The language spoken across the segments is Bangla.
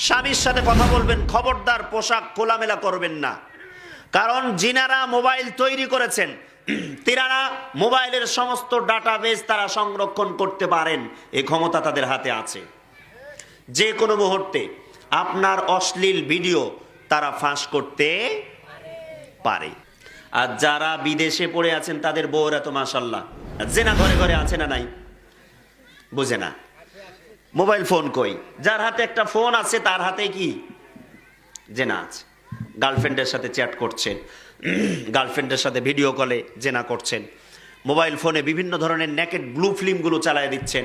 স্বামীর সাথে কথা বলবেন, খবরদার পোশাক খোলামেলা করবেন না। কারণ যিনারা মোবাইল তৈরি করেছেন তিনারা মোবাইলের সমস্ত ডাটাবেস তারা সংরক্ষণ করতে পারেন, এই ক্ষমতা তাদের হাতে আছে। যে কোনো মুহূর্তে আপনার অশ্লীল ভিডিও তারা ফাঁস করতে পারে। আর যারা বিদেশে পড়ে আছেন তাদের বউরা তো মাশাআল্লাহ জেনা ঘরে ঘরে আছে না নাই, বুঝে না মোবাইল ফোন কই। যার হাতে একটা ফোন আছে তার হাতে কি জেনা আছে। গার্লফ্রেন্ডের সাথে চ্যাট করছেন, গার্লফ্রেন্ডের সাথে ভিডিও কলে জেনা করছেন, মোবাইল ফোনে বিভিন্ন ধরনের নেকেড ব্লু ফিল্মগুলো চালায় দিচ্ছেন।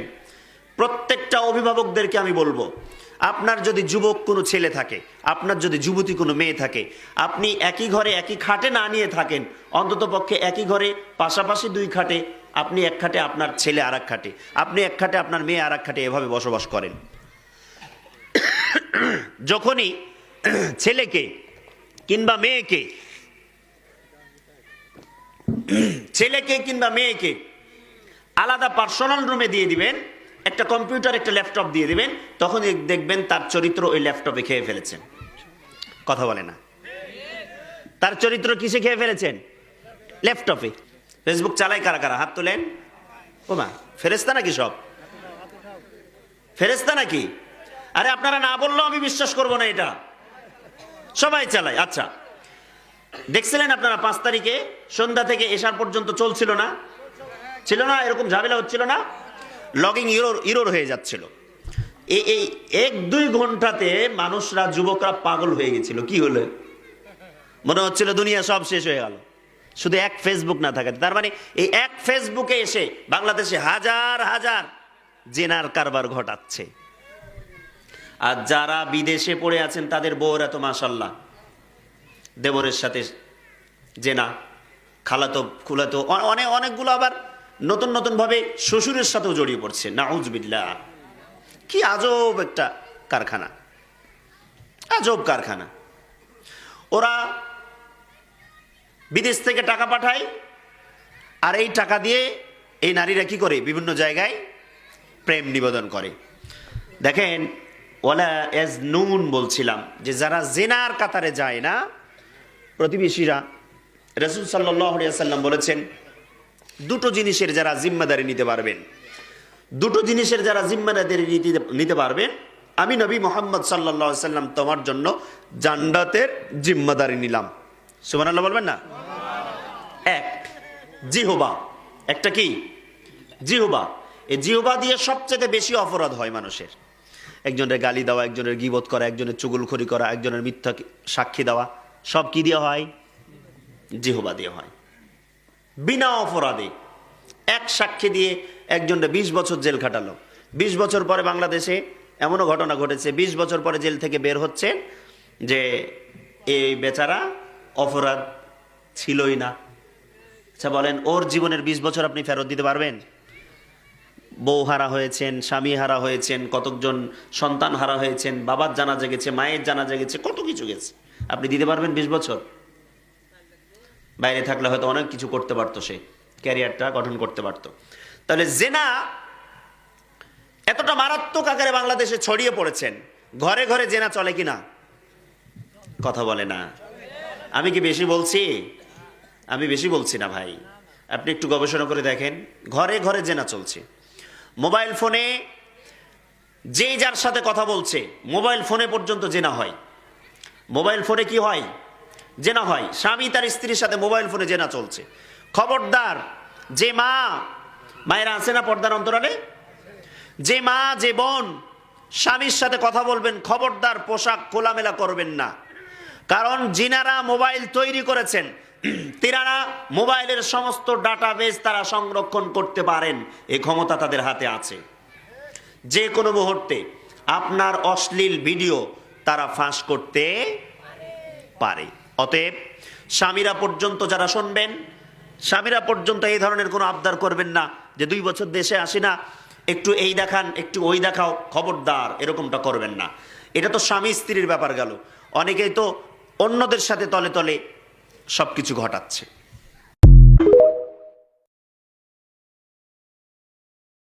প্রত্যেকটা অভিভাবকদেরকে আমি বলবো, আপনার যদি যুবক কোনো ছেলে থাকে, আপনার যদি যুবতী কোনো মেয়ে থাকে, আপনি একই ঘরে একই খাটে না নিয়ে থাকেন, অন্তত পক্ষে একই ঘরে পাশাপাশি দুই খাটে, আপনি এক খাটে আপনার ছেলে আর এক খাটে, আপনি এক খাটে আপনার মেয়ে আর এক খাটে, এভাবে বসবাস করেন। যখনই ছেলেকে কিংবা মেয়েকে আলাদা পার্সোনাল রুমে দিয়ে দিবেন, একটা কম্পিউটার একটা ল্যাপটপ দিয়ে দিবেন, তখন দেখবেন তার চরিত্র ওই ল্যাপটপে খেয়ে ফেলেছেন। কথা বলে না, তার চরিত্র কিসে খেয়ে ফেলেছেন? ল্যাপটপে। ফেসবুক চালায় কারা কারা? হাত তোলেন। ও মা, ফেরেশতা নাকি? সব ফেরেশতা নাকি? আরে আপনারা না বললেও আমি বিশ্বাস করব না, এটা সবাই চালায়। আচ্ছা, দেখছিলেন আপনারা 5 তারিখে সন্ধ্যা থেকে এশার পর্যন্ত চলছিল না? ছিল না? এরকম ঝামেলা হচ্ছিল না? লগিং ইরোর হয়ে যাচ্ছিল। এই 1-2 ঘন্টাতে মানুষরা, যুবকরা পাগল হয়ে গেছিল। কি হলো? মনে হচ্ছিল দুনিয়া সব শেষ হয়ে গেল, শুধু এক ফেসবুক না থাকাতে। তার মানে এই এক ফেসবুকে এসে বাংলাদেশে হাজার হাজার জেনার কারবার ঘটাচ্ছে। আর যারা বিদেশে পড়ে আছেন তাদের বউরা তো মাশাআল্লাহ দেবরের সাথে জেনা, খালাতো খুলাতো, অনেকগুলো আবার নতুন নতুন ভাবে শ্বশুরের সাথেও জড়িয়ে পড়ছে। নাউজুবিল্লাহ। কি আজব একটা কারখানা, আজব কারখানা। ওরা বিদেশ থেকে টাকা পাঠায়, আর এই টাকা দিয়ে এই নারীরা কি করে? বিভিন্ন জায়গায় প্রেম নিবেদন করে। দেখেন, ওয়ালা এজ নুন বলছিলাম যে যারা জেনার কাতারে যায় না, প্রতিবেশীরা, রাসূল সাল্লাল্লাহু আলাইহি ওয়াসাল্লাম বলেছেন, দুটো জিনিসের যারা জিম্মাদারি নিতে পারবেন, দুটো জিনিসের যারা জিম্মাদারি নিতে পারবেন, আমি নবী মুহাম্মদ সাল্লাল্লাহু আলাইহি ওয়াসাল্লাম তোমার জন্য জান্নাতের জিম্মাদারি নিলাম। সুবহানাল্লাহ বলবেন না? এক জিহবা, একটা কি? জিহবা। এই জিহবা দিয়ে সবচেয়ে বেশি অপরাধ হয় মানুষের। একজনের গালি দেওয়া, একজনের গীবত করা, একজনের চুগলখড়ি করা, একজনের মিথ্যা সাক্ষী দেওয়া, সব কি দিয়ে হয়? জিহবা দিয়ে হয়। বিনা অপরাধে এক সাক্ষী দিয়ে একজনকে 20 বছর জেল খাটালো। 20 বছর পরে বাংলাদেশে এমনও ঘটনা ঘটেছে, 20 বছর পরে জেল থেকে বের হচ্ছে যে এই বেচারা অপরাধ ছিলই না। আচ্ছা বলেন, ওর জীবনের 20 বছর আপনি ফেরত দিতে পারবেন? বউ হারা হয়েছেন, স্বামী হারা হয়েছেন, কতজন সন্তান হারা হয়েছেন, বাবার জানাজা গেছে, মায়ের জানাজা গেছে, কত কিছু গেছে। আপনি দিতে পারবেন 20 বছর? বাইরে থাকলে হয়তো অনেক কিছু করতে পারতো, সে ক্যারিয়ারটা গঠন করতে পারতো। তাহলে জেনা এতটা মারাত্মক আকারে বাংলাদেশে ছড়িয়ে পড়েছেন, ঘরে ঘরে জেনা চলে কিনা? কথা বলে না। আমি কি বেশি বলছি? আমি বেশি বলছি না ভাই, আপনি একটু গবেষণা করে দেখেন, ঘরে ঘরে জেনা চলছে। মোবাইল ফোনে যে যার সাথে কথা বলছে, মোবাইল ফোনে পর্যন্ত জেনা হয়। মোবাইল ফোনে কি হয়? জেনা হয়। স্বামী তার স্ত্রীর সাথে মোবাইল ফোনে জেনা চলছে। খবরদার, যে মা, মায়েরা আছে না পর্দার অন্তরালে, যে মা যে বোন স্বামীর সাথে কথা বলবেন, খবরদার পোশাক খোলামেলা করবেন না। কারণ যিনারা মোবাইল তৈরি করেছেন তিনারা মোবাইলের সমস্ত ডাটাবেস তারা সংরক্ষণ করতে পারেন, এই ক্ষমতা তাদের হাতে আছে। যে কোনো মুহূর্তে আপনার অশ্লীল ভিডিও তারা ফাঁস করতে পারে। অতএব স্বামীরা পর্যন্ত যারা শুনবেন, স্বামীরা পর্যন্ত এই ধরনের কোনো আবদার করবেন না যে 2 বছর দেশে আসি না, একটু এই দেখান, একটু ওই দেখাও। খবরদার, এরকমটা করবেন না। এটা তো স্বামী স্ত্রীর ব্যাপার গেল। অনেকেই তো অন্যদের সাথে তলে তলে সবকিছু ঘটাচ্ছে।